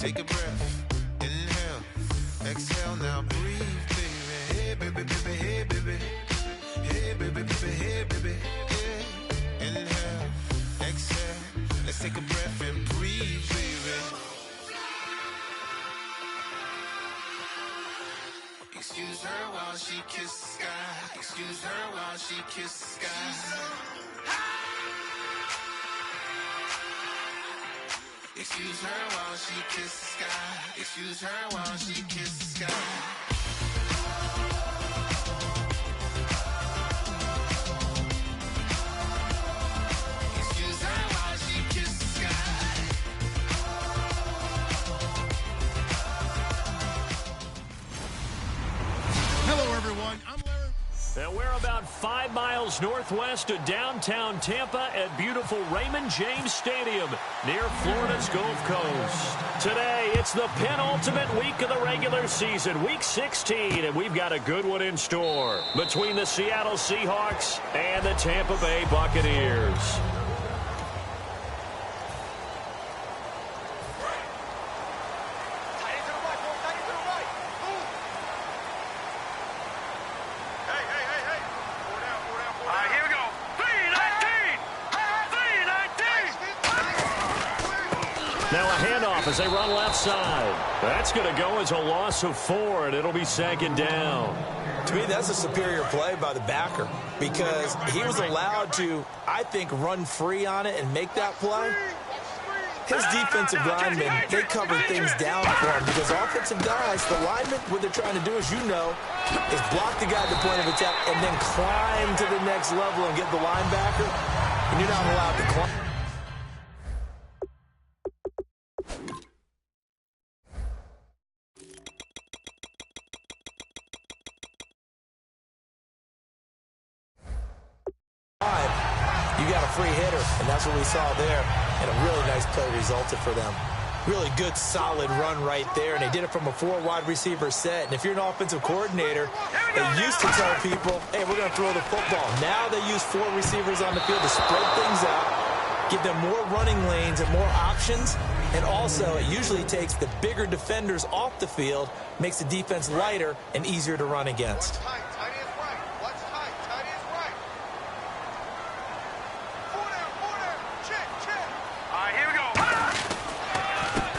Take a breath, inhale, exhale, now breathe, baby. Hey, baby, baby, hey, baby. Hey, baby, baby, hey, baby. Yeah. Inhale, exhale, let's take a breath and breathe, baby. Excuse her while she kisses the sky. Excuse her while she kisses the sky. Excuse her while she kisses the sky. Excuse her while she kisses the sky. Excuse her while she kisses the sky. Hello, everyone. I'm Larry. And we're about 5 miles northwest of downtown Tampa at beautiful Raymond James Stadium near Florida's Gulf Coast. Today, it's the penultimate week of the regular season, week 16, and we've got a good one in store between the Seattle Seahawks and the Tampa Bay Buccaneers. Now a handoff as they run left side. That's going to go as a loss of 4, and it'll be second down. To me, that's a superior play by the backer because he was allowed to, I think, run free on it and make that play. His defensive linemen, they covered things down for him because offensive guys, the linemen, what they're trying to do, as you know, is block the guy at the point of attack and then climb to the next level and get the linebacker, and you're not allowed to climb. You got a free hitter, and that's what we saw there, and a really nice play resulted for them. Really good, solid run right there, and they did it from a 4 wide receiver set. And if you're an offensive coordinator, they used to tell people, hey, we're going to throw the football. Now they use 4 receivers on the field to spread things out, give them more running lanes and more options, and also it usually takes the bigger defenders off the field, makes the defense lighter and easier to run against.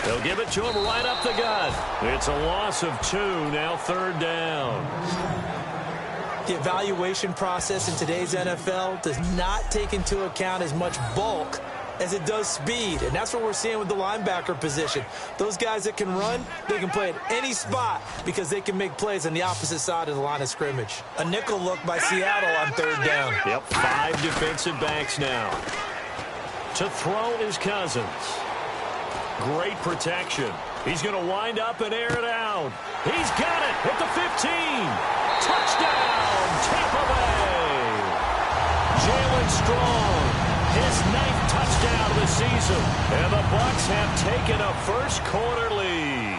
They'll give it to him right up the gut. It's a loss of 2, now third down. The evaluation process in today's NFL does not take into account as much bulk as it does speed, and that's what we're seeing with the linebacker position. Those guys that can run, they can play at any spot because they can make plays on the opposite side of the line of scrimmage. A nickel look by Seattle on third down. Yep, 5 defensive backs now. To throw is Cousins. Great protection. He's going to wind up and air it out. He's got it at the 15. Touchdown, Tampa Bay. Jalen Strong, his 9th touchdown of the season. And the Bucs have taken a first-quarter lead.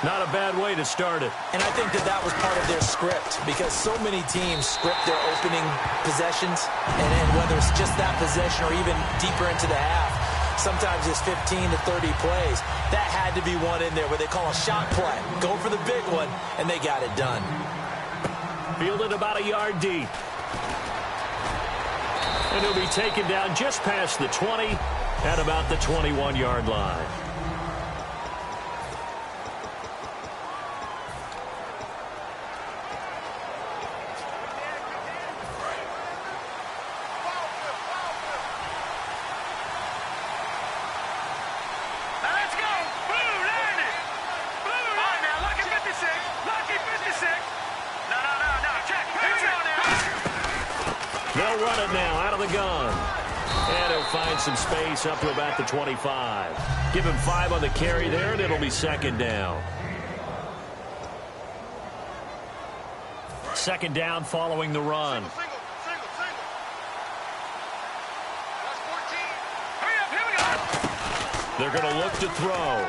Not a bad way to start it. And I think that was part of their script because so many teams script their opening possessions, and then whether it's just that possession or even deeper into the half, sometimes it's 15 to 30 plays. That had to be one in there where they call a shot play. Go for the big one, and they got it done. Fielded about a yard deep. And he'll be taken down just past the 20 at about the 21-yard line. They'll run it now out of the gun. And he'll find some space up to about the 25. Give him 5 on the carry there, and it'll be second down. Second down following the run. They're going to look to throw.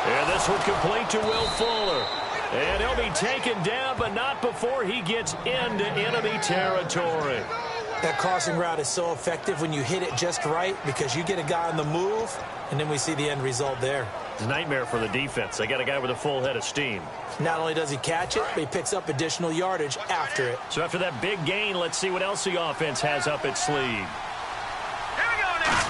And this one complete to Will Fuller. And he'll be taken down, but not before he gets into enemy territory. That crossing route is so effective when you hit it just right because you get a guy on the move, and then we see the end result there. It's a nightmare for the defense. They got a guy with a full head of steam. Not only does he catch it, but he picks up additional yardage after it. So after that big gain, let's see what else the offense has up its sleeve. Here we go now.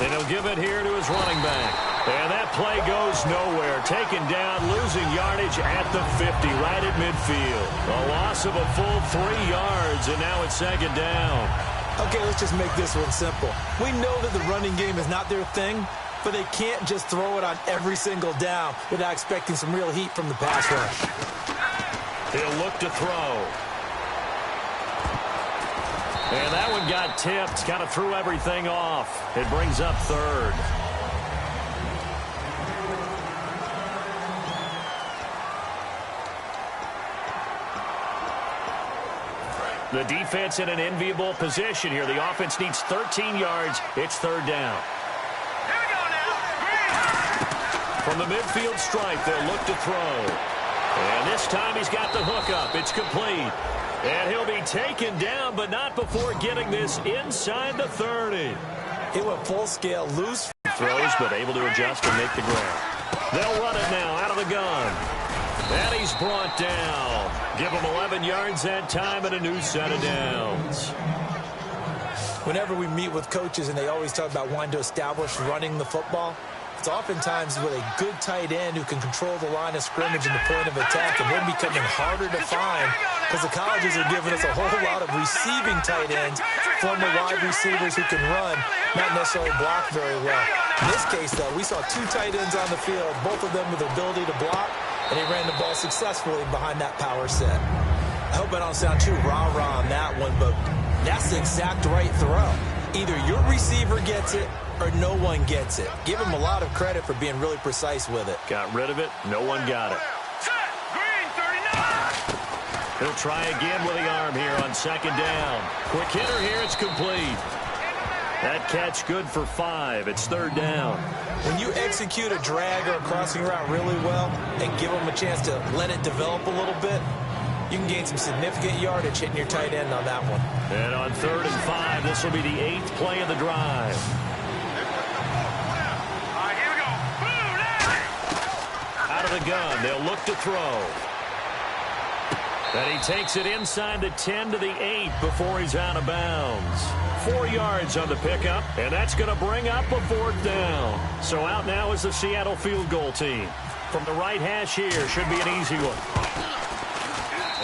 And he'll give it here to his running back. And that play goes nowhere. Taken down, losing yardage at the 50, right at midfield. A loss of a full 3 yards, and now it's second down. Okay, let's just make this one simple. We know that the running game is not their thing, but they can't just throw it on every single down without expecting some real heat from the pass rush. He'll look to throw. And that one got tipped, kind of threw everything off. It brings up third. The defense in an enviable position here. The offense needs 13 yards. It's third down. Here we go now. From the midfield stripe, they'll look to throw. And this time he's got the hook up. It's complete. And he'll be taken down, but not before getting this inside the 30. It went full scale, loose. Throws, but able to adjust and make the ground. They'll run it now out of the gun. And he's brought down. Give him 11 yards that time and a new set of downs. Whenever we meet with coaches and they always talk about wanting to establish running the football, it's oftentimes with a good tight end who can control the line of scrimmage and the point of attack, and they're becoming harder to find because the colleges are giving us a whole lot of receiving tight ends, former wide receivers who can run, not necessarily block very well. In this case, though, we saw 2 tight ends on the field, both of them with the ability to block, and he ran the ball successfully behind that power set. I hope I don't sound too rah-rah on that one, but that's the exact right throw. Either your receiver gets it or no one gets it. Give him a lot of credit for being really precise with it. Got rid of it. No one got it. Set. Green 39. He'll try again with the arm here on second down. Quick hitter here. It's complete. That catch good for 5. It's third down. When you execute a drag or a crossing route really well and give them a chance to let it develop a little bit, you can gain some significant yardage hitting your tight end on that one. And on 3rd and 5, this will be the 8th play of the drive. All right, here we go. Boom, now. Out of the gun, they'll look to throw. And he takes it inside the 10 to the 8 before he's out of bounds. 4 yards on the pickup, and that's going to bring up a 4th down. So out now is the Seattle field goal team. From the right hash here, should be an easy one.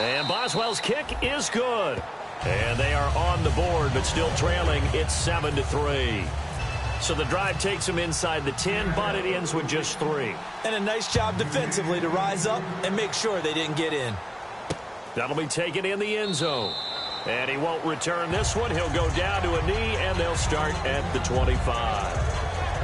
And Boswell's kick is good. And they are on the board, but still trailing. It's 7-3. So the drive takes them inside the 10, but it ends with just 3. And a nice job defensively to rise up and make sure they didn't get in. That'll be taken in the end zone. And he won't return this one. He'll go down to a knee, and they'll start at the 25.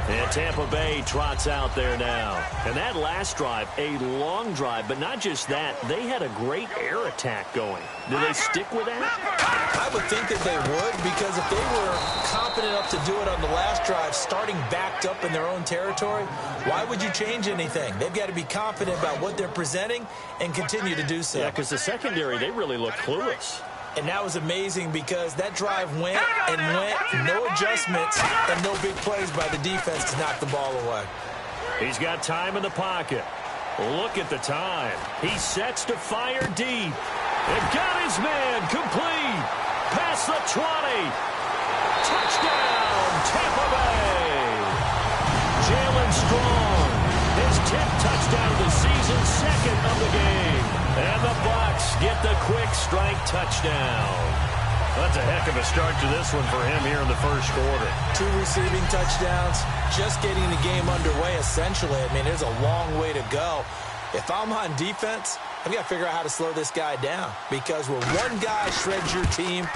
And Tampa Bay trots out there now. And that last drive, a long drive, but not just that. They had a great air attack going. Do they stick with that? I would think that they would, because if they were confident enough to do it on the last drive, starting backed up in their own territory, why would you change anything? They've got to be confident about what they're presenting and continue to do so. Yeah, because the secondary, they really look clueless. And that was amazing because that drive went and went, no adjustments, and no big plays by the defense to knock the ball away. He's got time in the pocket. Look at the time. He sets to fire deep. And got his man complete. Past the 20. Touchdown, Tampa Bay. Jalen Strong, his 10th touchdown of the season, 2nd of the game. And the Bucs get the quick strike touchdown. That's a heck of a start to this one for him here in the first quarter. 2 receiving touchdowns, just getting the game underway essentially. I mean, there's a long way to go. If I'm on defense, I've got to figure out how to slow this guy down, because when one guy shreds your team,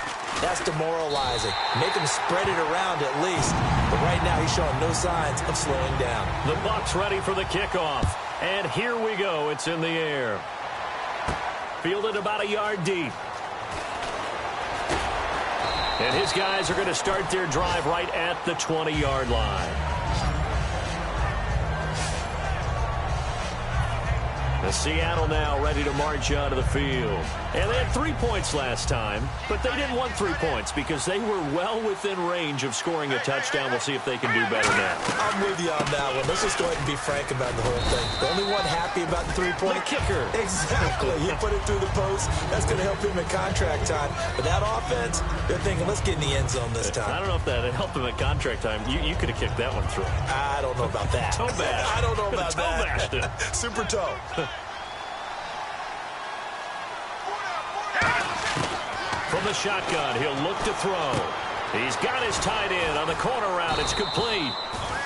that's demoralizing. Make him spread it around at least. But right now, he's showing no signs of slowing down. The Bucs ready for the kickoff. And here we go. It's in the air. Fielded about a yard deep. And his guys are going to start their drive right at the 20-yard line. Seattle now ready to march onto the field. And they had 3 points last time, but they didn't want 3 points because they were well within range of scoring a touchdown. We'll see if they can do better now. I'm with you on that one. Let's just go ahead and be frank about the whole thing. The only one happy about the 3-point kicker. Exactly. You put it through the post. That's going to help him in contract time. But that offense, they're thinking, let's get in the end zone this time. I don't know if that helped him in contract time. You could have kicked that one through. I don't know about that. Toe bash. I don't know about toe that. bashed it. Super toe. From the shotgun, he'll look to throw. He's got his tight end on the corner route. It's complete.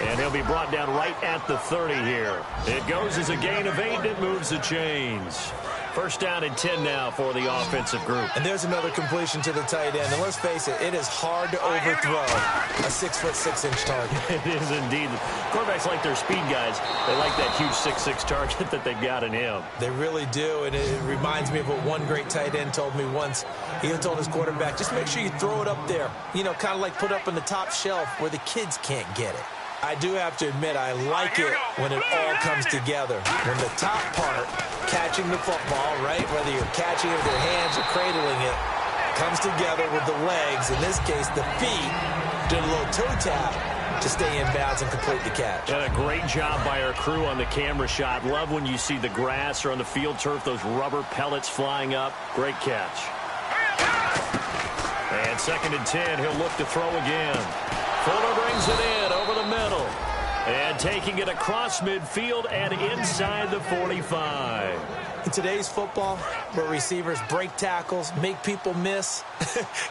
And he'll be brought down right at the 30 here. It goes as a gain of 8, and it moves the chains. First down and 10 now for the offensive group. And there's another completion to the tight end. And let's face it, it is hard to overthrow a 6'6" target. It is indeed. Quarterbacks like their speed guys. They like that huge 6'6" target that they've got in him. They really do, and it reminds me of what one great tight end told me once. He told his quarterback, just make sure you throw it up there. You know, kind of like put up on the top shelf where the kids can't get it. I do have to admit, I like it when it all comes together. When the top part, catching the football, right, whether you're catching it with your hands or cradling it, comes together with the legs, in this case the feet, did a little toe tap to stay in bounds and complete the catch. And a great job by our crew on the camera shot. Love when you see the grass or on the field turf, those rubber pellets flying up. Great catch. And 2nd and 10, he'll look to throw again. Fuller brings it in over the middle. And taking it across midfield and inside the 45. In today's football, where receivers break tackles, make people miss,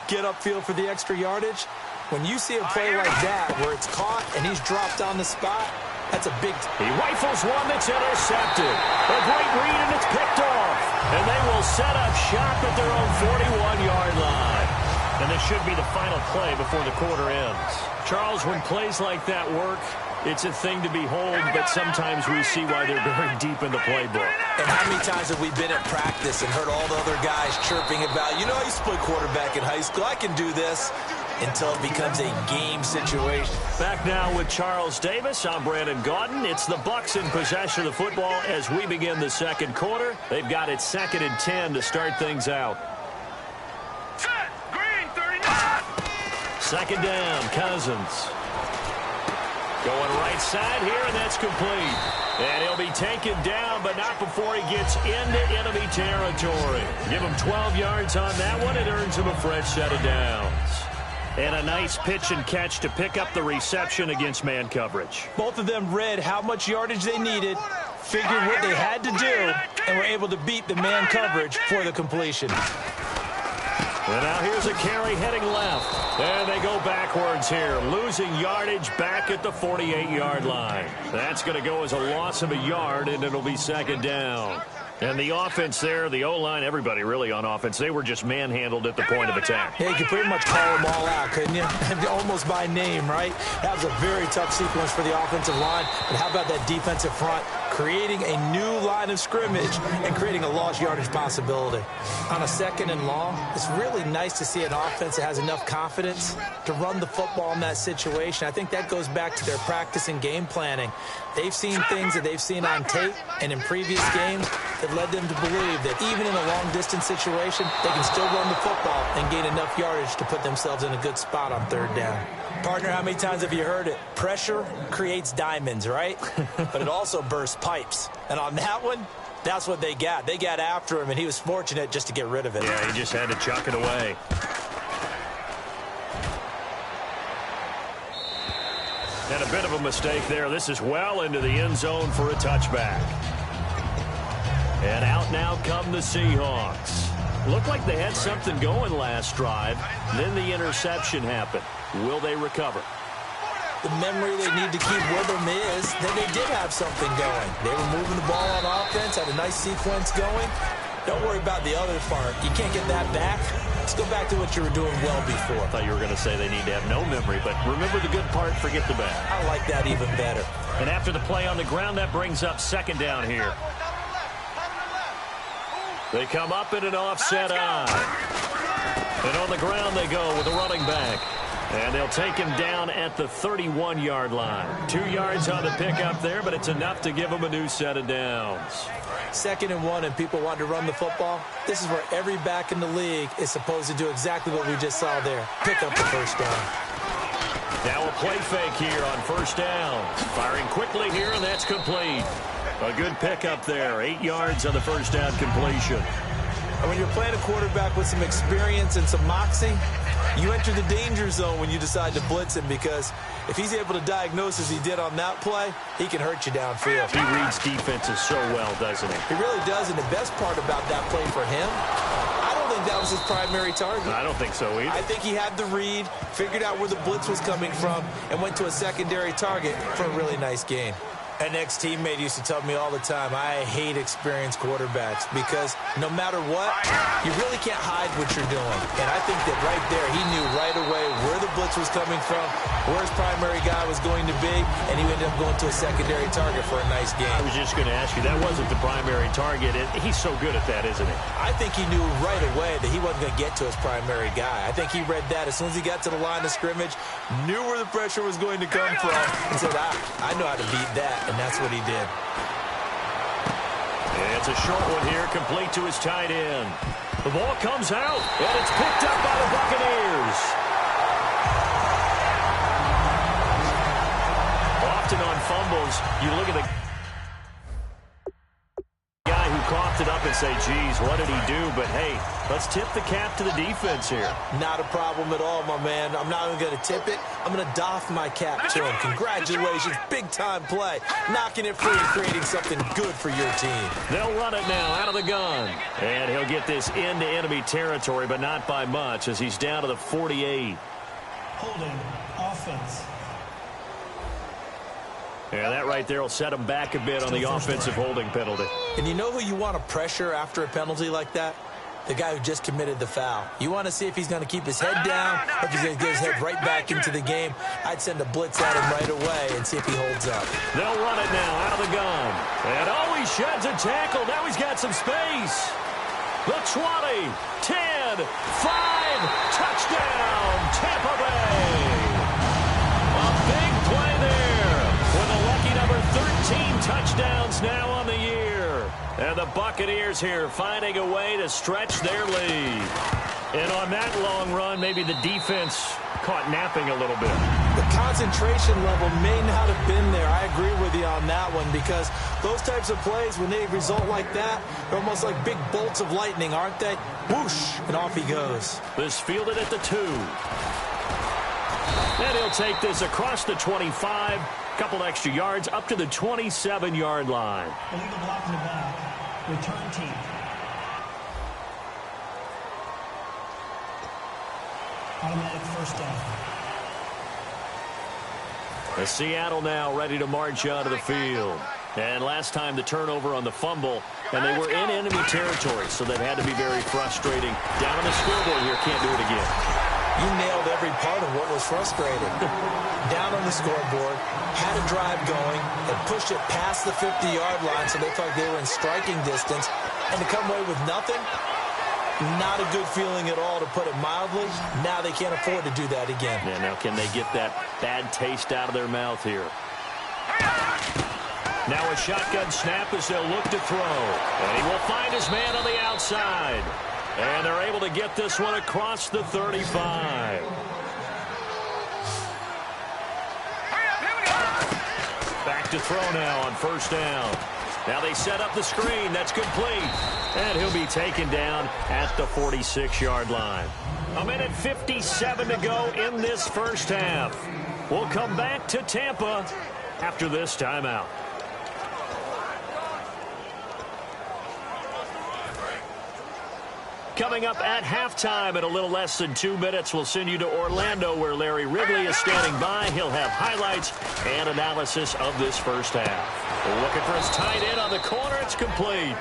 get upfield for the extra yardage, when you see a play like that where it's caught and he's dropped on the spot, that's a big... He rifles one that's intercepted. A great read, and it's picked off. And they will set up shop at their own 41-yard line. And this should be the final play before the quarter ends. Charles, when plays like that work, it's a thing to behold, but sometimes we see why they're very deep in the playbook. And how many times have we been at practice and heard all the other guys chirping about, you know, I used to play quarterback in high school, I can do this, until it becomes a game situation. Back now with Charles Davis. I'm Brandon Gaudin. It's the Bucs in possession of the football as we begin the second quarter. They've got it 2nd and 10 to start things out. Set. Green, 39. 2nd down, Cousins. Going right side here, and that's complete. And he'll be taken down, but not before he gets into enemy territory. Give him 12 yards on that one. It earns him a fresh set of downs. And a nice pitch and catch to pick up the reception against man coverage. Both of them read how much yardage they needed, figured what they had to do, and were able to beat the man coverage for the completion. And now here's a carry heading left. And they go backwards here, losing yardage back at the 48-yard line. That's going to go as a loss of a yard, and it'll be 2nd down. And the offense there, the O-line, everybody really on offense, they were just manhandled at the point of attack. Yeah, you could pretty much call them all out, couldn't you? Almost by name, right? That was a very tough sequence for the offensive line. But how about that defensive front? Creating a new line of scrimmage and creating a lost yardage possibility. On a 2nd and long, it's really nice to see an offense that has enough confidence to run the football in that situation. I think that goes back to their practice and game planning. They've seen things that they've seen on tape and in previous games that led them to believe that even in a long-distance situation, they can still run the football and gain enough yardage to put themselves in a good spot on 3rd down. Partner, how many times have you heard it? Pressure creates diamonds, right? But it also bursts pipes. And on that one, that's what they got. They got after him, and he was fortunate just to get rid of it. Yeah, he just had to chuck it away. And a bit of a mistake there. This is well into the end zone for a touchback. And out now come the Seahawks. Looked like they had something going last drive. Then the interception happened. Will they recover? The memory they need to keep with them is that they did have something going. They were moving the ball on offense, had a nice sequence going. Don't worry about the other part. You can't get that back. Let's go back to what you were doing well before. I thought you were going to say they need to have no memory, but remember the good part, forget the bad. I like that even better. And after the play on the ground, that brings up 2nd down here. They come up in an offset eye. And on the ground they go with a running back. And they'll take him down at the 31-yard line. 2 yards on the pickup there, but it's enough to give him a new set of downs. 2nd and 1 and people want to run the football, this is where every back in the league is supposed to do exactly what we just saw there. Pick up the first down. Now a play fake here on first down. Firing quickly here, and that's complete. A good pickup there. 8 yards on the first down completion. And when you're playing a quarterback with some experience and some moxie, you enter the danger zone when you decide to blitz him, because if he's able to diagnose as he did on that play, he can hurt you downfield. He reads defenses so well, doesn't he? He really does, and the best part about that play for him, I don't think that was his primary target. I don't think so either. I think he had the read, figured out where the blitz was coming from, and went to a secondary target for a really nice gain. An ex-teammate used to tell me all the time, I hate experienced quarterbacks, because no matter what, you really can't hide what you're doing. And I think that right there, he knew right away where the blitz was coming from, where his primary guy was going to be, and he ended up going to a secondary target for a nice game. I was just going to ask you, that wasn't the primary target. He's so good at that, isn't he? I think he knew right away that he wasn't going to get to his primary guy. I think he read that as soon as he got to the line of scrimmage, knew where the pressure was going to come from, and said, I know how to beat that. And that's what he did. It's a short one here, complete to his tight end. The ball comes out, and it's picked up by the Buccaneers. Often on fumbles, you look at the guy who coughed it up and say, geez, what did he do? But, hey, let's tip the cap to the defense here. Not a problem at all, my man. I'm not even going to tip it. I'm going to doff my cap to him. Congratulations. Big-time play. Knocking it free and creating something good for your team. They'll run it now out of the gun. And he'll get this into enemy territory, but not by much, as he's down to the 48. Holding offense. Yeah, that right there will set him back a bit on the offensive holding penalty. And you know who you want to pressure after a penalty like that? The guy who just committed the foul. You want to see if he's going to keep his head down or if he's going to get his head right back into the game. I'd send a blitz at him right away and see if he holds up. They'll run it now out of the gun. And he sheds a tackle. Now he's got some space. The 20, 10, 5, touchdown, Tampa Bay. A big play there with a lucky number 13 touchdowns now on the year. And the Buccaneers here finding a way to stretch their lead. And on that long run, maybe the defense caught napping a little bit. The concentration level may not have been there. I agree with you on that one, because those types of plays, when they result like that, they're almost like big bolts of lightning, aren't they? Whoosh, and off he goes. This fielded at the 2. And he'll take this across the 25, couple extra yards, up to the 27-yard line. Illegal block in the back. Return team. Automatic first down. The Seattle now ready to march out of the field. And last time the turnover on the fumble, and they were in enemy territory, so that had to be very frustrating. Down on the scoreboard here, can't do it again. You nailed every part of what was frustrating. Down on the scoreboard, had a drive going, and pushed it past the 50-yard line so they felt they were in striking distance, and to come away with nothing, not a good feeling at all, to put it mildly. Now they can't afford to do that again. Yeah, now can they get that bad taste out of their mouth here? Now a shotgun snap as they'll look to throw. And he will find his man on the outside. And they're able to get this one across the 35. Back to throw now on first down. Now they set up the screen. That's complete. And he'll be taken down at the 46-yard line. A minute 57 to go in this first half. We'll come back to Tampa after this timeout. Coming up at halftime in a little less than 2 minutes, we'll send you to Orlando, where Larry Ridley is standing by. He'll have highlights and analysis of this first half. We're looking for his tight end on the corner. It's complete.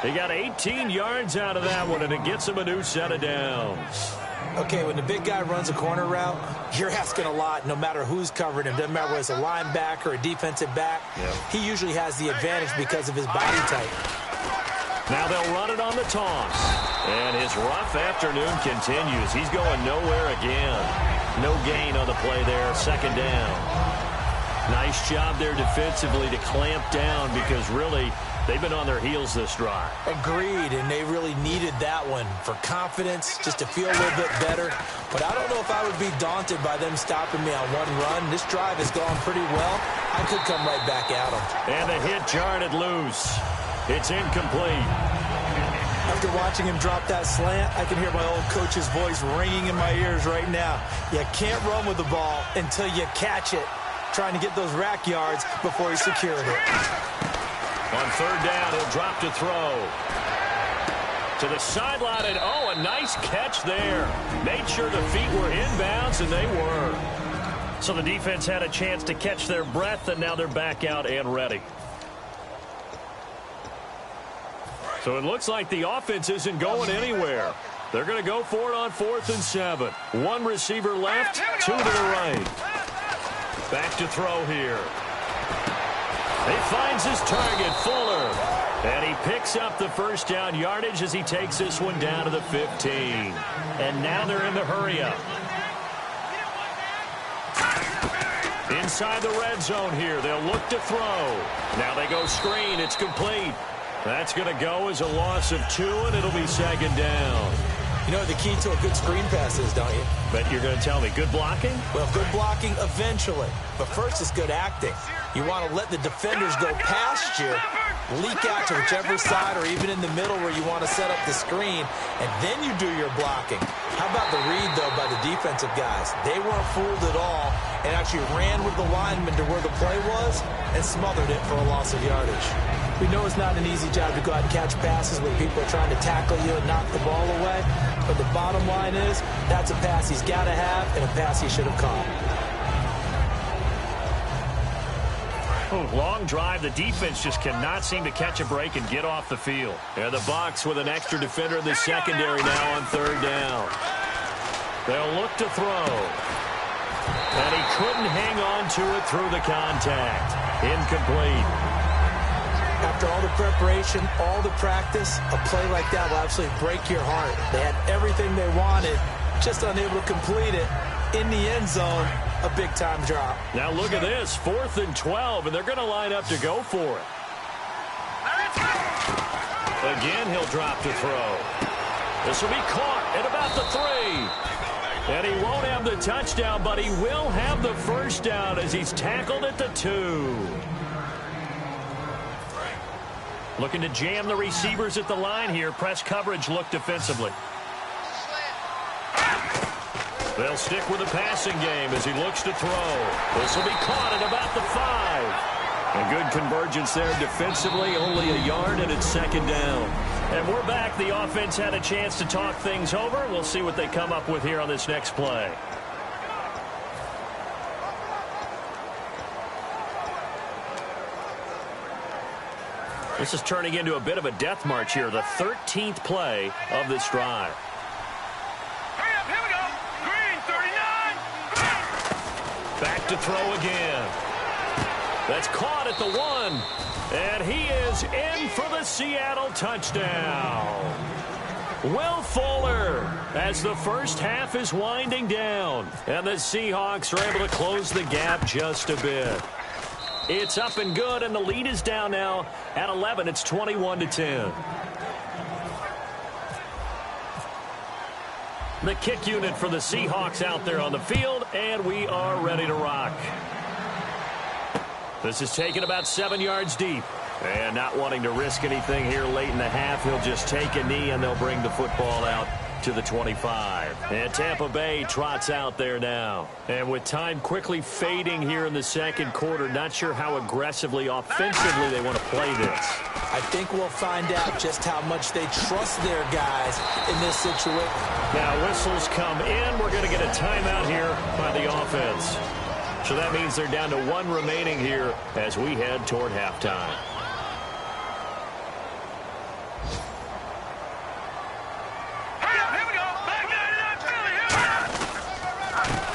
He got 18 yards out of that one, and it gets him a new set of downs. Okay, when the big guy runs a corner route, you're asking a lot no matter who's covering him. Doesn't matter whether it's a linebacker or a defensive back. Yep. He usually has the advantage because of his body type. Now they'll run it on the toss. And his rough afternoon continues. He's going nowhere again. No gain on the play there. Second down. Nice job there defensively to clamp down, because really They've been on their heels this drive. Agreed, and they really needed that one for confidence, just to feel a little bit better. But I don't know if I would be daunted by them stopping me on one run. This drive has gone pretty well. I could come right back at them. And the hit jarred it loose. It's incomplete. After watching him drop that slant, I can hear my old coach's voice ringing in my ears right now. You can't run with the ball until you catch it. Trying to get those rack yards before he secured it. On third down, he'll drop to throw. To the sideline, and a nice catch there. Made sure the feet were inbounds, and they were. So the defense had a chance to catch their breath, and now they're back out and ready. So it looks like the offense isn't going anywhere. They're going to go for it on 4th and 7. One receiver left, 2 to the right. Back to throw here. He finds his target, Fuller. And he picks up the first down yardage as he takes this one down to the 15. And now they're in the hurry-up. Inside the red zone here. They'll look to throw. Now they go screen. It's complete. That's going to go as a loss of 2, and it'll be 2nd down. You know what the key to a good screen pass is, don't you? But you're going to tell me, good blocking? Well, good blocking eventually. But first it's good acting. You want to let the defenders go past you, leak out to whichever side or even in the middle where you want to set up the screen, and then you do your blocking. How about the read, though, by the defensive guys? They weren't fooled at all and actually ran with the lineman to where the play was and smothered it for a loss of yardage. We know it's not an easy job to go out and catch passes when people are trying to tackle you and knock the ball away. But the bottom line is, that's a pass he's got to have and a pass he should have caught. Long drive. The defense just cannot seem to catch a break and get off the field. And the Bucs with an extra defender in the secondary now on 3rd down. They'll look to throw. And he couldn't hang on to it through the contact. Incomplete. After all the preparation, all the practice, a play like that will absolutely break your heart. They had everything they wanted, just unable to complete it. In the end zone, a big-time drop. Now look at this, 4th and 12, and they're going to line up to go for it. Again, he'll drop to throw. This will be caught at about the 3. And he won't have the touchdown, but he will have the first down as he's tackled at the 2. Looking to jam the receivers at the line here. Press coverage look defensively. They'll stick with the passing game as he looks to throw. This will be caught at about the 5. And good convergence there defensively. Only a yard, and it's 2nd down. And we're back. The offense had a chance to talk things over. We'll see what they come up with here on this next play. This is turning into a bit of a death march here. The 13th play of this drive. Hurry up, here we go. Green, 39. Back to throw again. That's caught at the 1. And he is in for the Seattle touchdown. Will Fuller, as the first half is winding down. And the Seahawks are able to close the gap just a bit. It's up and good, and the lead is down now at 11. It's 21-10. The kick unit for the Seahawks out there on the field, and we are ready to rock. This is taken about 7 yards deep. And not wanting to risk anything here late in the half, he'll just take a knee, and they'll bring the football out to the 25. And Tampa Bay trots out there now. And with time quickly fading here in the second quarter, not sure how aggressively, offensively they want to play this. I think we'll find out just how much they trust their guys in this situation. Now whistles come in. We're going to get a timeout here by the offense. So that means they're down to 1 remaining here as we head toward halftime.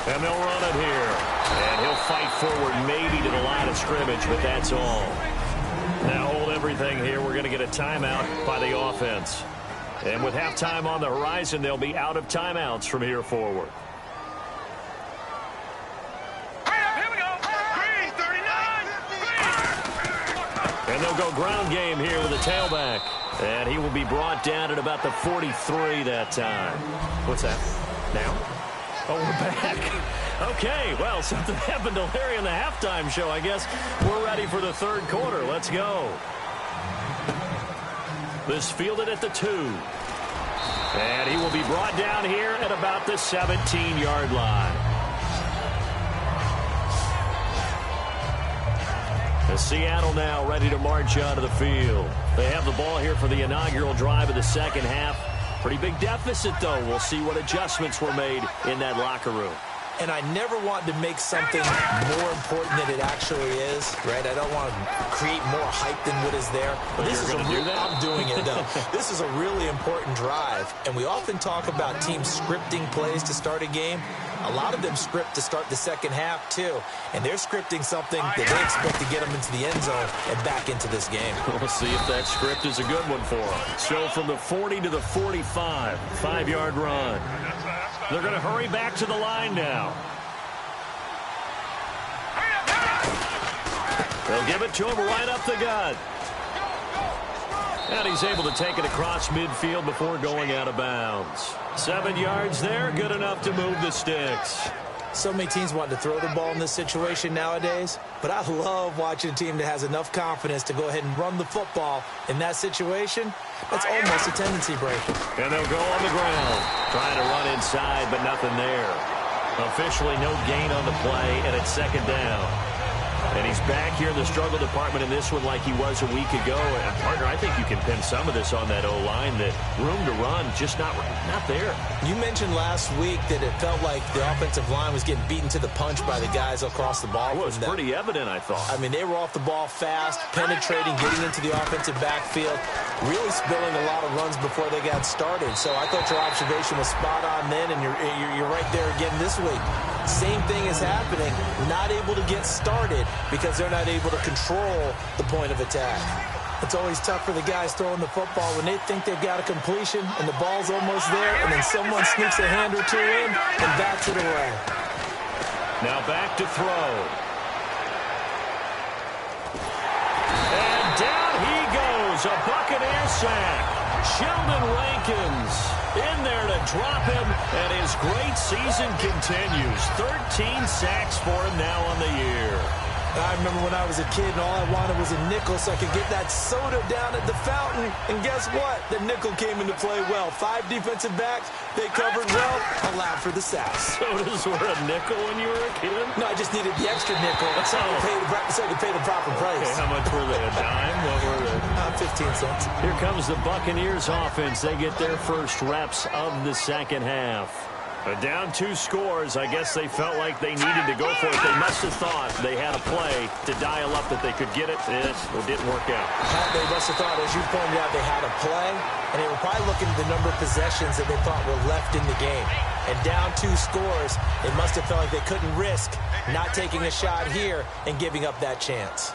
And they'll run it here. And he'll fight forward maybe to the line of scrimmage, but that's all. Now hold everything here. We're going to get a timeout by the offense. And with halftime on the horizon, they'll be out of timeouts from here forward. And they'll go ground game here with the tailback. And he will be brought down at about the 43 that time. What's that? Now? Oh, we're back. Okay, well, something happened to Larry in the halftime show, I guess. We're ready for the third quarter. Let's go. This fielded at the 2. And he will be brought down here at about the 17-yard line. As Seattle now ready to march onto the field. They have the ball here for the inaugural drive of the second half. Pretty big deficit, though. We'll see what adjustments were made in that locker room. And I never want to make something more important than it actually is, right? I don't want to create more hype than what is there. But this is I'm doing it, though. This is a really important drive. And we often talk about teams scripting plays to start a game. A lot of them script to start the second half, too. And they're scripting something that they expect to get them into the end zone and back into this game. We'll see if that script is a good one for them. So from the 40 to the 45, 5-yard run. They're going to hurry back to the line now. They'll give it to him right up the gut. And he's able to take it across midfield before going out of bounds. 7 yards there, good enough to move the sticks. So many teams want to throw the ball in this situation nowadays, but I love watching a team that has enough confidence to go ahead and run the football in that situation. That's almost a tendency breaker. And they'll go on the ground, trying to run inside, but nothing there. Officially no gain on the play, and it's second down. And he's back here in the struggle department in this one like he was a week ago. And, partner, I think you can pin some of this on that O-line, that room to run, just not there. You mentioned last week that it felt like the offensive line was getting beaten to the punch by the guys across the ball. It was pretty evident, I thought. I mean, they were off the ball fast, penetrating, getting into the offensive backfield, really spilling a lot of runs before they got started. So I thought your observation was spot on then, and you're right there again this week. Same thing is happening, not able to get started because they're not able to control the point of attack. It's always tough for the guys throwing the football when they think they've got a completion and the ball's almost there, and then someone sneaks a hand or two in and bats it away. Now back to throw. And down he goes, a Buccaneer sack. Sheldon Rankins in there to drop him, and his great season continues. 13 sacks for him now on the year. I remember when I was a kid and all I wanted was a nickel so I could get that soda down at the fountain. And guess what? The nickel came into play well. 5 defensive backs, they covered well, allowed for the sacks. Sodas were a nickel when you were a kid? No, I just needed the extra nickel so I could pay the proper price. Okay, how much were they? A dime? What were they? 15 cents. Here comes the Buccaneers offense. They get their first reps of the second half. Down 2 scores. I guess they felt like they needed to go for it. They must have thought they had a play to dial up that they could get it. It didn't work out. They must have thought, as you pointed out, they had a play, and they were probably looking at the number of possessions that they thought were left in the game. And down 2 scores, they must have felt like they couldn't risk not taking a shot here and giving up that chance.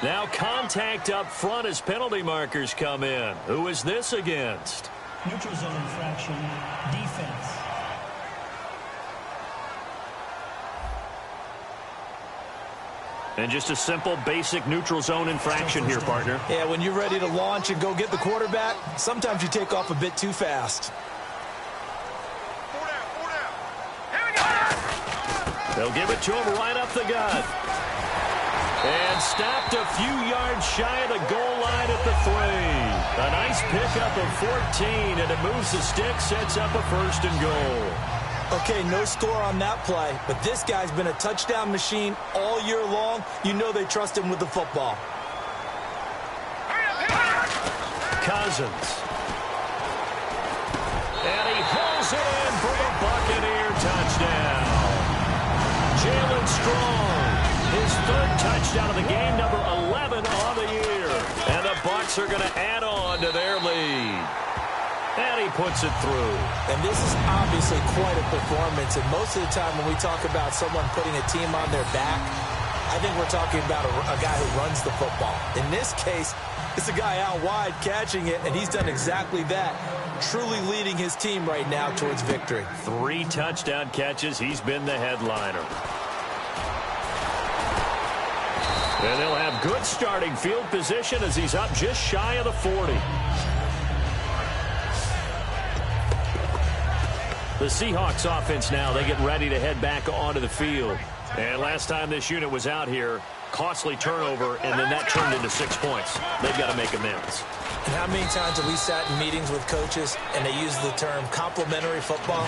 Now contact up front as penalty markers come in. Who is this against? Neutral zone infraction, defense. And just a simple, basic neutral zone infraction here, partner. Yeah, when you're ready to launch and go get the quarterback, sometimes you take off a bit too fast. They'll give it to him right up the gut. And stopped a few yards shy of the goal line at the 3. A nice pickup of 14, and it moves the stick, sets up a 1st and goal. Okay, no score on that play, but this guy's been a touchdown machine all year long. You know they trust him with the football. Cousins. And he pulls it in for the Buccaneer touchdown. Jalen Strong, his 3rd touchdown of the game, number 11 on the year. And the Bucs are going to add on to their lead. And he puts it through. And this is obviously quite a performance. And most of the time when we talk about someone putting a team on their back, I think we're talking about a guy who runs the football. In this case, it's a guy out wide catching it, and he's done exactly that. truly leading his team right now towards victory. 3 touchdown catches. He's been the headliner. And they'll have good starting field position as he's up just shy of the 40. The Seahawks offense now, they get ready to head back onto the field. And last time this unit was out here, costly turnover, and then that turned into 6 points. They've got to make amends. And how many times have we sat in meetings with coaches and they use the term complementary football?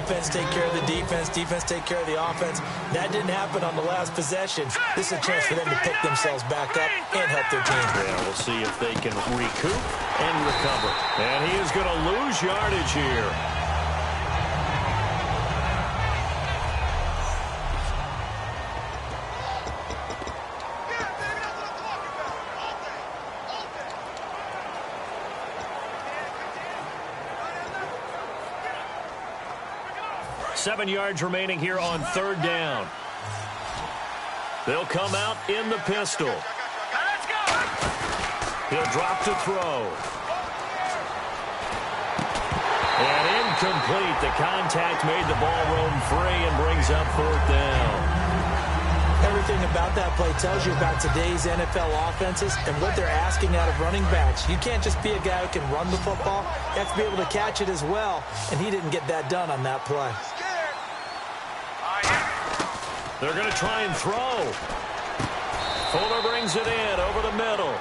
Offense take care of the defense, defense take care of the offense. That didn't happen on the last possession. This is a chance for them to pick themselves back up and help their team. Yeah, we'll see if they can recoup and recover. And he is going to lose yardage here. Seven yards remaining here on 3rd down. They'll come out in the pistol. Let's go. He'll drop to throw. And incomplete. The contact made the ball roam free and brings up 4th down. Everything about that play tells you about today's NFL offenses and what they're asking out of running backs. You can't just be a guy who can run the football. You have to be able to catch it as well, and he didn't get that done on that play. They're going to try and throw. Fuller brings it in over the middle.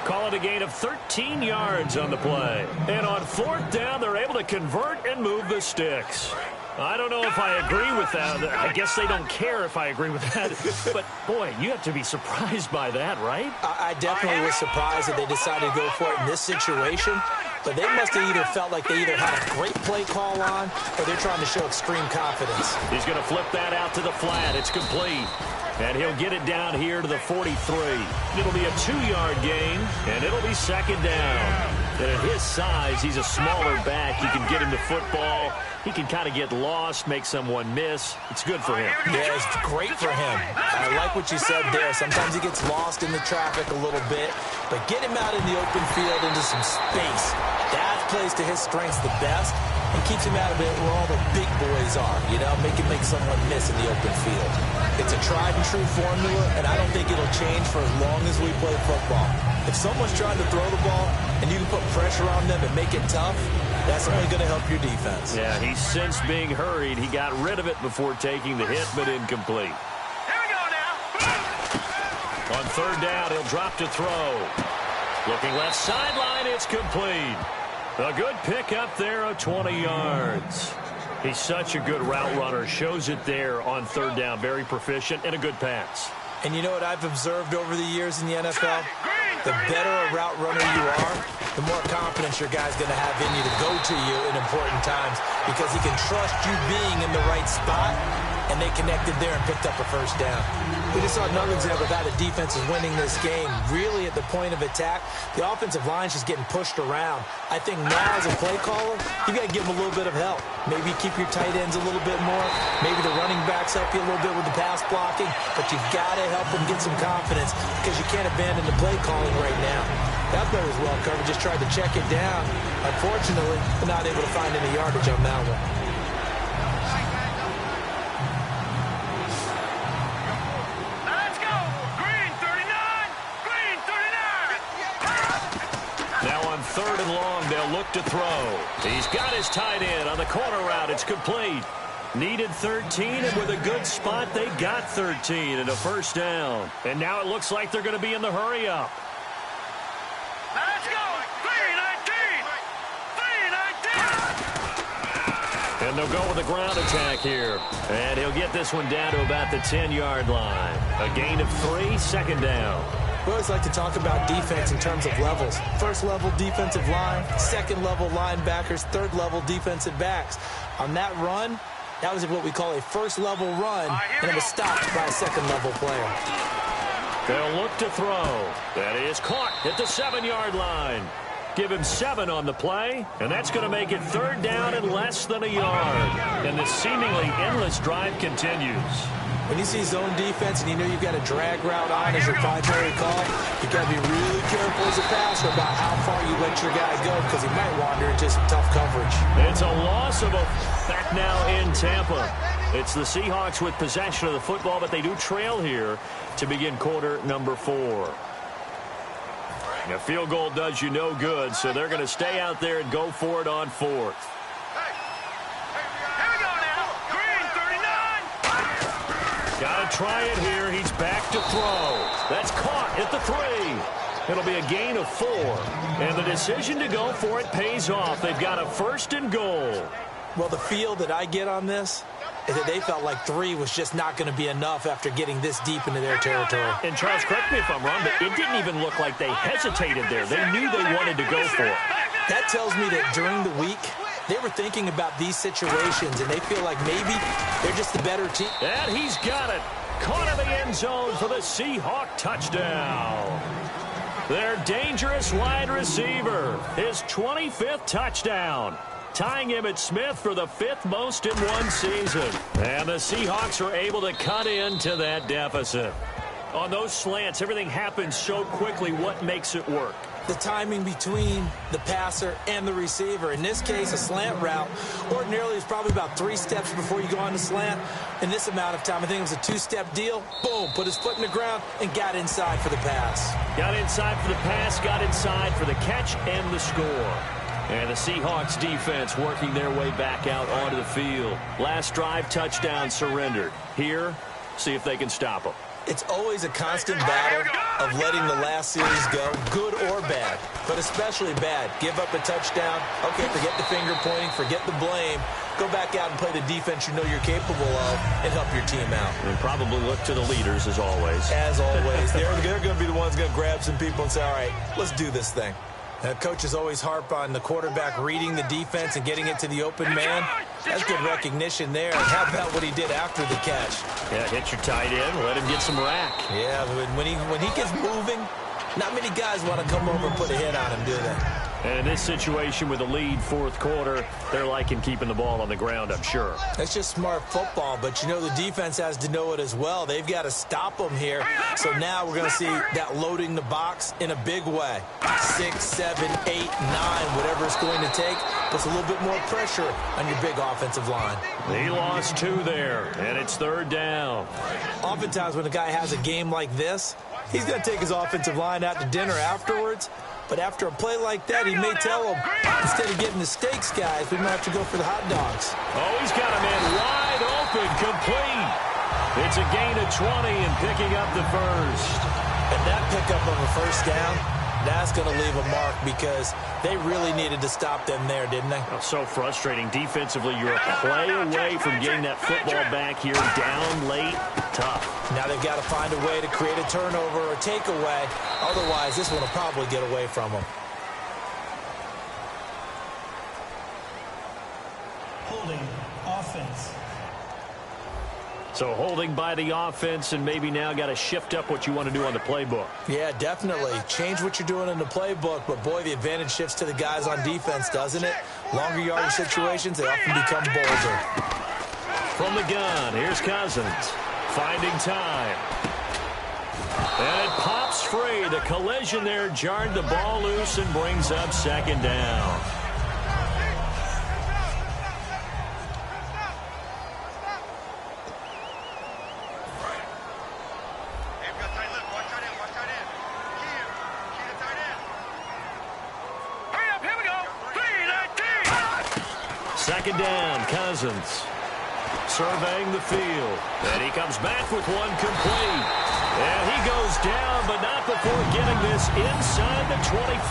Call it a gain of 13 yards on the play. And on 4th down, they're able to convert and move the sticks. I don't know if I agree with that. I guess they don't care if I agree with that. But, boy, you have to be surprised by that, right? I definitely was surprised that they decided to go for it in this situation. But they must have either felt like they either had a great play call on or they're trying to show extreme confidence. He's going to flip that out to the flat. It's complete. And he'll get it down here to the 43. It'll be a 2-yard gain, and it'll be 2nd down. And at his size, he's a smaller back. He can get him the football. He can kind of get lost, make someone miss. It's good for him. Yeah, it's great for him. I like what you said there. Sometimes he gets lost in the traffic a little bit, but get him out in the open field into some space. That plays to his strengths the best and keeps him out of it where all the big boys are, you know, make someone miss in the open field. It's a tried and true formula, and I don't think it'll change for as long as we play football. If someone's trying to throw the ball and you can put pressure on them and make it tough, that's only going to help your defense. Yeah, he's since being hurried. He got rid of it before taking the hit, but incomplete. Here we go now. On 3rd down, he'll drop to throw. Looking left sideline, it's complete. A good pick up there of 20 yards. He's such a good route runner. Shows it there on 3rd down. Very proficient and a good pass. And you know what I've observed over the years in the NFL? The better a route runner you are, the more confidence your guy's going to have in you to go to you in important times because he can trust you being in the right spot, and they connected there and picked up a 1st down. We just saw another example of how the defense is winning this game. Really at the point of attack, the offensive line's just getting pushed around. I think now as a play caller, you got to give them a little bit of help. Maybe keep your tight ends a little bit more. Maybe the running backs help you a little bit with the pass blocking, but you've got to help them get some confidence because you can't abandon the play calling right now. That play was well covered, just tried to check it down. Unfortunately, they're not able to find any yardage on that one. Let's go. Green 39. Green 39. Now on 3rd and long, they'll look to throw. He's got his tight end on the corner route. It's complete. Needed 13, and with a good spot, they got 13 and a 1st down. And now it looks like they're going to be in the hurry-up. Let's go. 3-19. 3-19. And they'll go with a ground attack here. And he'll get this one down to about the 10-yard line. A gain of 3, 2nd down. We always like to talk about defense in terms of levels. 1st level defensive line, 2nd level linebackers, 3rd level defensive backs. On that run, that was what we call a 1st level run, and it was stopped by a 2nd level player. They'll look to throw. That is caught at the 7-yard line. Give him 7 on the play, and that's going to make it 3rd down and less than a yard. And this seemingly endless drive continues. When you see zone defense and you know you've got a drag route on as your primary call, you've got to be really careful as a passer about how far you let your guy go because he might wander into some tough coverage. It's a loss of a back now in Tampa. It's the Seahawks with possession of the football, but they do trail here to begin quarter number 4. A field goal does you no good, so they're going to stay out there and go for it on 4th. Got to try it here. He's back to throw. That's caught at the 3. It'll be a gain of 4. And the decision to go for it pays off. They've got a 1st and goal. Well, the feel that I get on this is that they felt like 3 was just not going to be enough after getting this deep into their territory. And, Charles, correct me if I'm wrong, but it didn't even look like they hesitated there. They knew they wanted to go for it. That tells me that during the week, they were thinking about these situations, and they feel like maybe they're just the better team. And he's got it. Caught in the end zone for the Seahawk touchdown. Their dangerous wide receiver, his 25th touchdown, tying him at Smith for the 5th most in one season. And the Seahawks are able to cut into that deficit. On those slants, everything happens so quickly. What makes it work? The timing between the passer and the receiver. In this case, a slant route ordinarily is probably about 3 steps before you go on the slant. In this amount of time, I think it was a 2-step deal. Boom, put his foot in the ground and got inside for the pass. Got inside for the pass, got inside for the catch and the score. And the Seahawks defense working their way back out onto the field. Last drive, touchdown surrendered. Here, see if they can stop them. It's always a constant battle of letting the last series go, good or bad, but especially bad. Give up a touchdown. Okay, forget the finger pointing, forget the blame. Go back out and play the defense you know you're capable of and help your team out. And probably look to the leaders as always. As always. They're going to be the ones going to grab some people and say, all right, let's do this thing. Now, coaches always harp on the quarterback reading the defense and getting it to the open man. That's good recognition there. And how about what he did after the catch? Yeah, hit your tight end, let him get some rack. Yeah, when he gets moving, not many guys want to come over and put a hit on him, do they? And in this situation with a lead 4th quarter, they're liking keeping the ball on the ground, I'm sure. That's just smart football, but you know the defense has to know it as well. They've got to stop them here. So now we're going to see that loading the box in a big way. 6, 7, 8, 9, whatever it's going to take, puts a little bit more pressure on your big offensive line. He lost 2 there, and it's 3rd down. Oftentimes when a guy has a game like this, he's going to take his offensive line out to dinner afterwards. But after a play like that, he may tell them, instead of getting the steaks, guys, we might have to go for the hot dogs. Oh, he's got him in wide open, complete. It's a gain of 20 and picking up the 1st. And that pickup of a 1st down, that's going to leave a mark because they really needed to stop them there, didn't they? Oh, so frustrating. Defensively, you're a play away from getting that football back here. Down late, tough. Now they've got to find a way to create a turnover or takeaway. Otherwise, this one will probably get away from them. Holding offense. So holding by the offense, and maybe now got to shift up what you want to do on the playbook. Yeah, definitely. Change what you're doing in the playbook, but boy, the advantage shifts to the guys on defense, doesn't it? Longer yardage situations, they often become bolder. From the gun, here's Cousins. Finding time. And it pops free. The collision there jarred the ball loose and brings up 2nd down. Second down, Cousins. Surveying the field. And he comes back with one complete. And he goes down, but not before getting this inside the 25.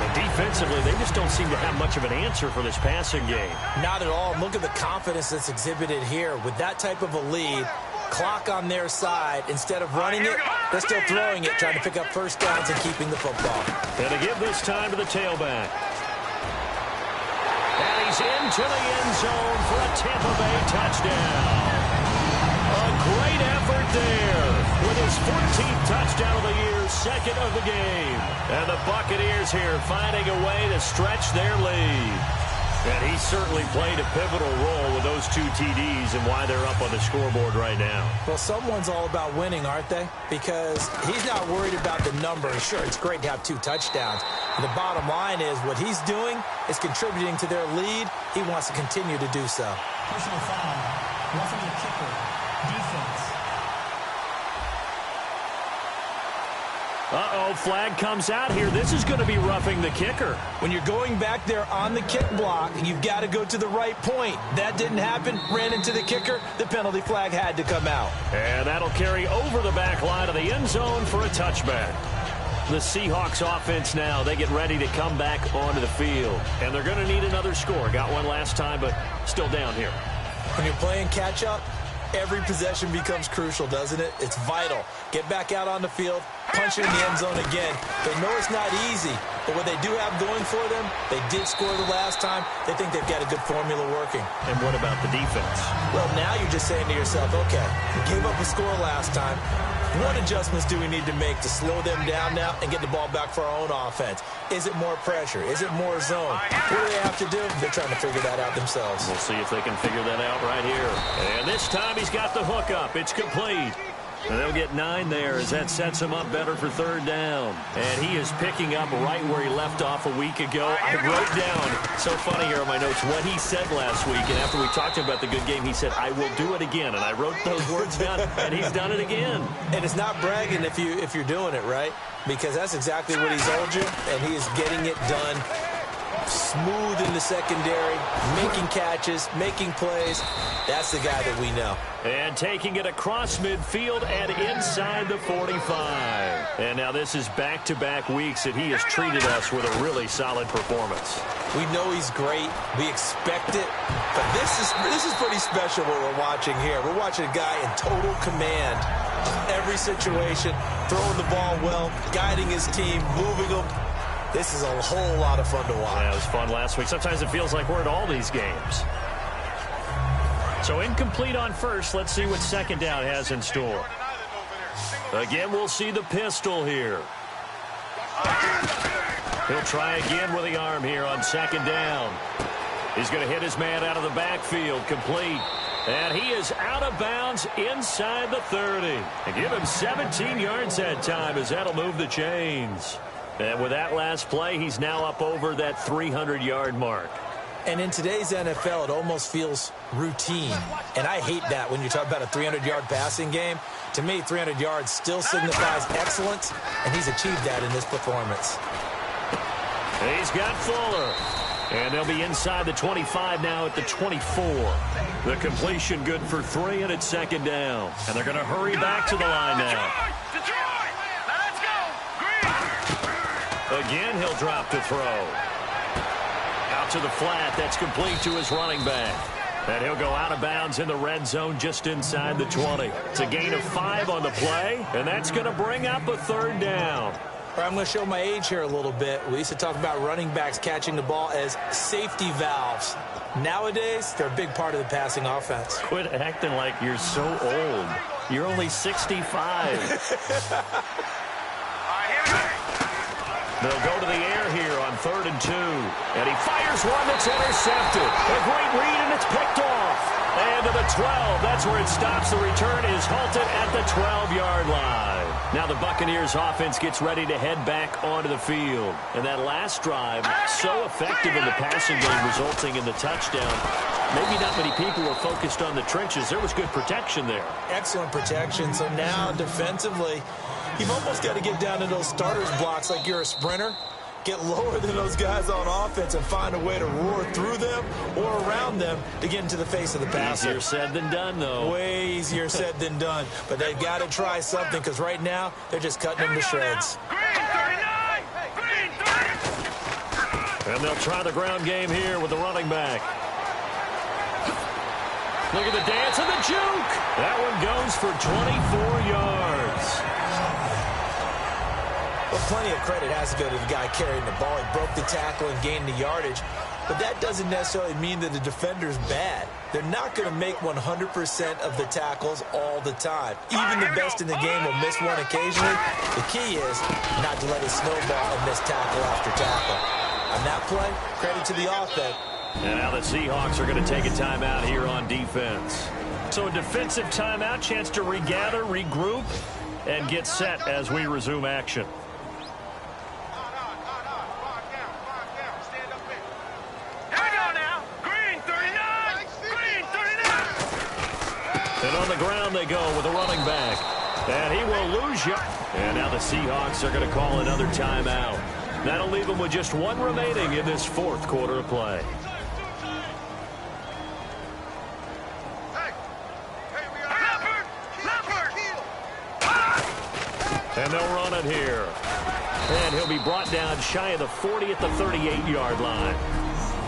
And defensively, they just don't seem to have much of an answer for this passing game. Not at all. Look at the confidence that's exhibited here. With that type of a lead, clock on their side, instead of running it, they're still throwing it, trying to pick up 1st downs and keeping the football. And to give this time to the tailback. And he's into the end zone for a Tampa Bay touchdown. A great effort there with his 14th touchdown of the year, 2nd of the game. And the Buccaneers here finding a way to stretch their lead. And he certainly played a pivotal role with those 2 TDs and why they're up on the scoreboard right now. Well, someone's all about winning, aren't they? Because he's not worried about the number. Sure, it's great to have 2 touchdowns. And the bottom line is what he's doing is contributing to their lead. He wants to continue to do so. Personal foul. Roughing the kicker. Defense. Uh-oh, flag comes out here. This is going to be roughing the kicker. When you're going back there on the kick block, you've got to go to the right point. That didn't happen. Ran into the kicker. The penalty flag had to come out. And that'll carry over the back line of the end zone for a touchback. The Seahawks offense now, they get ready to come back onto the field. And they're going to need another score. Got one last time, but still down here. When you're playing catch-up, every possession becomes crucial, doesn't it? It's vital. Get back out on the field, punch it in the end zone again. They know it's not easy, but what they do have going for them, they did score the last time. They think they've got a good formula working. And what about the defense? Well, now you're just saying to yourself, okay, we gave up a score last time. What adjustments do we need to make to slow them down now and get the ball back for our own offense? Is it more pressure? Is it more zone? What do they have to do? They're trying to figure that out themselves. We'll see if they can figure that out right here. And this time he's got the hook up. It's complete. And they'll get 9 there as that sets him up better for 3rd down. And he is picking up right where he left off a week ago. I wrote down, so funny here on my notes, what he said last week. And after we talked about the good game, he said, I will do it again. And I wrote those words down, and he's done it again. And it's not bragging if you're doing it, right? Because that's exactly what he's told you, and he is getting it done. Smooth in the secondary, making catches, making plays. That's the guy that we know. And taking it across midfield and inside the 45. And now this is back-to-back weeks that he has treated us with a really solid performance. We know he's great. We expect it. But this is pretty special what we're watching here. We're watching a guy in total command of every situation, throwing the ball well, guiding his team, moving them. This is a whole lot of fun to watch. Yeah, it was fun last week. Sometimes it feels like we're at all these games. So incomplete on first. Let's see what 2nd down has in store. Again, we'll see the pistol here. He'll try again with the arm here on 2nd down. He's going to hit his man out of the backfield. Complete. And he is out of bounds inside the 30. And give him 17 yards that time as that'll move the chains. And with that last play, he's now up over that 300-yard mark. And in today's NFL, it almost feels routine. And I hate that when you talk about a 300-yard passing game. To me, 300 yards still signifies excellence, and he's achieved that in this performance. He's got Fuller. And they'll be inside the 25 now at the 24. The completion good for 3, and it's 2nd down. And they're going to hurry back to the line now. Again, he'll drop to throw. Out to the flat. That's complete to his running back. And he'll go out of bounds in the red zone just inside the 20. It's a gain of 5 on the play, and that's going to bring up a 3rd down. I'm going to show my age here a little bit. We used to talk about running backs catching the ball as safety valves. Nowadays, they're a big part of the passing offense. Quit acting like you're so old. You're only 65. They'll go to the air here on 3rd and 2. And he fires one that's intercepted. A great read, and it's picked off. And to the 12. That's where it stops. The return is halted at the 12-yard line. Now the Buccaneers offense gets ready to head back onto the field. And that last drive, so effective in the passing game, resulting in the touchdown. Maybe not many people were focused on the trenches. There was good protection there. Excellent protection. So now defensively, you've almost got to get down to those starters blocks like you're a sprinter. Get lower than those guys on offense and find a way to roar through them or around them to get into the face of the passer. Easier said than done, though. Way easier said than done. But they've got to try something because right now they're just cutting them to shreds. And they'll try the ground game here with the running back. Look at the dance and the juke. That one goes for 24 yards. Well, plenty of credit has to go to the guy carrying the ball. He broke the tackle and gained the yardage. But that doesn't necessarily mean that the defender's bad. They're not going to make 100% of the tackles all the time. Even the best in the game will miss one occasionally. The key is not to let it snowball and miss tackle after tackle. On that play, credit to the offense. And now the Seahawks are going to take a timeout here on defense. So a defensive timeout, chance to regather, regroup, and get set as we resume action. And on the ground they go with a running back. And he will lose you. And now the Seahawks are going to call another timeout. That'll leave them with just one remaining in this fourth quarter of play. And they'll run it here. And he'll be brought down shy of the 40 at the 38-yard line.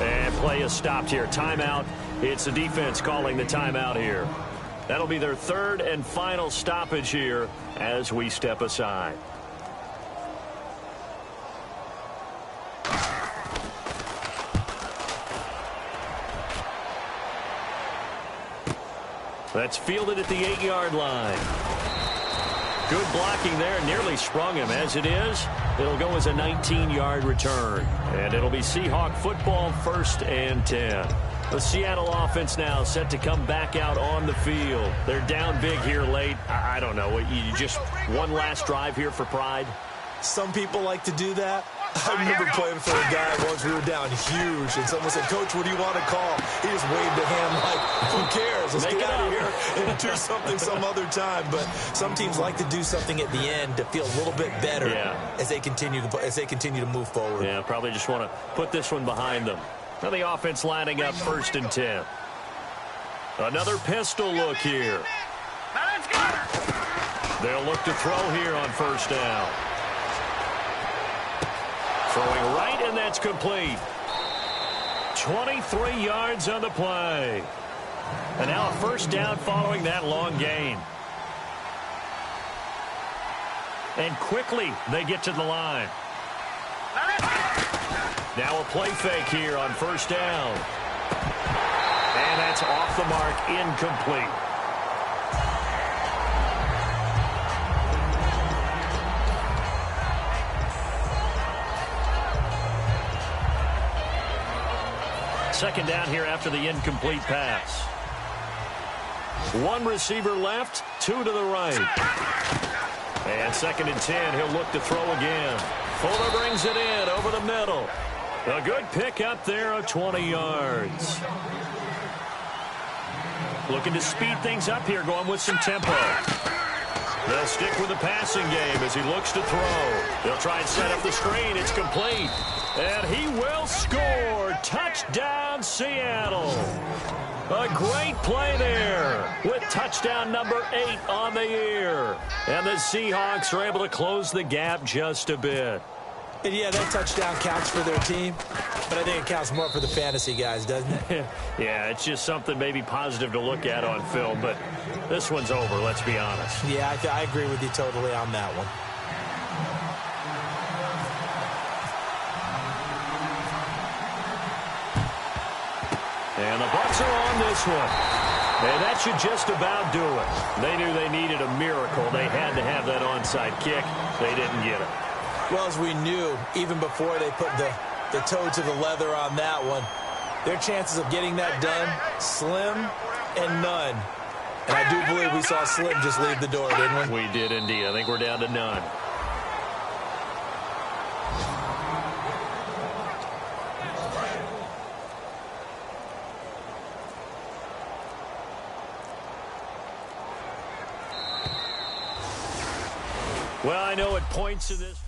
And play is stopped here. Timeout. It's the defense calling the timeout here. That'll be their third and final stoppage here as we step aside. That's fielded at the 8-yard line. Good blocking there. Nearly sprung him. As it is, it'll go as a 19-yard return. And it'll be Seahawk football, 1st and 10. The Seattle offense now set to come back out on the field. They're down big here late. I don't know. You just one last drive here for pride? Some people like to do that. I remember playing for a guy once. We were down huge, and someone said, "Coach, what do you want to call?" He just waved a hand like, "Who cares? Let's get out of here and do something some other time." But some teams like to do something at the end to feel a little bit better as they continue to move forward. Yeah, probably just want to put this one behind them. Now the offense lining up 1st and 10. Another pistol look here. They'll look to throw here on 1st down. Throwing right, and that's complete. 23 yards on the play. And now a 1st down following that long gain. And quickly they get to the line. Now a play fake here on 1st down. And that's off the mark, incomplete. Second down here after the incomplete pass. One receiver left, 2 to the right. And 2nd and 10, he'll look to throw again. Fuller brings it in over the middle. A good pick up there of 20 yards. Looking to speed things up here, going with some tempo. They'll stick with the passing game as he looks to throw. They'll try and set up the screen. It's complete. And he will score. Touchdown, Seattle. A great play there with touchdown number 8 on the year. And the Seahawks are able to close the gap just a bit. And yeah, that touchdown counts for their team, but I think it counts more for the fantasy guys, doesn't it? Yeah, it's just something maybe positive to look at on film, but this one's over, let's be honest. Yeah, I agree with you totally on that one. And the Bucs are on this one. And that should just about do it. They knew they needed a miracle. They had to have that onside kick. They didn't get it. Well, as we knew, even before they put the toe to the leather on that one, their chances of getting that done, slim and none. And I do believe we saw Slim just leave the door, didn't we? We did indeed. I think we're down to none. Well, I know at points in this